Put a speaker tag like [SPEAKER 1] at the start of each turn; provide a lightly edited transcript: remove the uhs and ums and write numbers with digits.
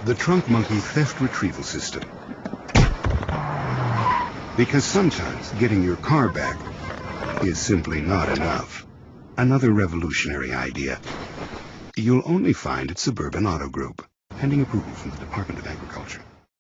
[SPEAKER 1] The Trunk Monkey Theft Retrieval System. Because sometimes getting your car back is simply not enough. Another revolutionary idea you'll only find at Suburban Auto Group, pending approval from the Department of Agriculture.